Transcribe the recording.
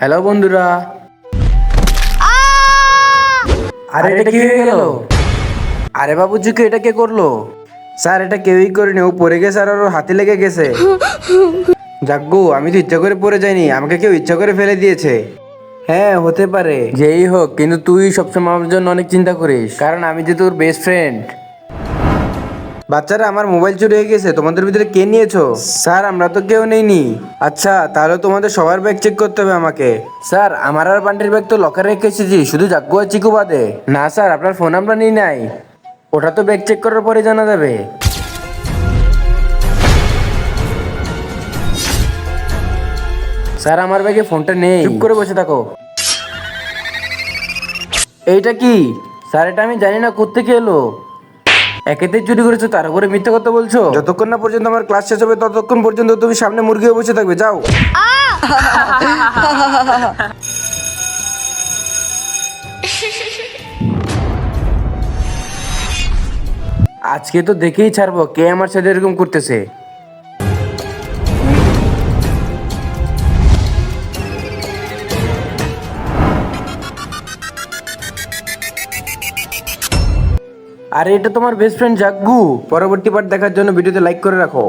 Hello বন্ধুরা। আরে এটা কি হয়ে গেল? আরে বাবুজিকে এটা কে করলো? স্যার এটা কেউই করেনি, ও পড়ে গেছে আর ওর হাতে লেগে গেছে। যাগ্গু, আমি তো ইচ্ছা করে পড়ে যাইনি, আমাকে কেউ ইচ্ছা করে ফেলে দিয়েছে। হ্যাঁ হতে পারে, যেই হোক, কিন্তু তুই সবসময় আমার জন্য অনেক চিন্তা করিস, কারণ আমি যে তোর বেস্ট ফ্রেন্ড। বাচ্চারা, আমার মোবাইল চুরি হয়ে গেছে, তোমাদের ভিতরে কে নিয়েছো? স্যার আমরা তো কেউ নেইনি। আচ্ছা তাহলে তোমাদের সবার ব্যাগ চেক করতে হবে আমাকে। স্যার আমার আর বান্টির ব্যাগ তো লকারে রেখে এসেছি, শুধু জাগ্গু আর চিকু বাদে। না স্যার, আপনার ফোন আমরা নিই নাই, ওটা তো ব্যাগ চেক করার পরে জানা যাবে। স্যার আমার ব্যাগে ফোনটা নেই। চুপ করে বসে থাকো। এইটা কি? স্যার এটা আমি জানি না, কোত্থেকে এলো। একেতে চুরি করেছো, তার উপরে মিথ্যা কথা বলছো। যতক্ষণ না পর্যন্ত আমার ক্লাস শেষ হবে ততক্ষণ পর্যন্ত তুমি সামনে মুরগি হয়ে বসে থাকবে, যাও। আজকে তো দেখেই ছাড়বো কে আমার সাথে এরকম করতেছে। আরে এটা তোমার বেস্ট ফ্রেন্ড জাগ্গু। পরবর্তী পার্ট দেখার জন্য ভিডিওতে লাইক করে রাখো।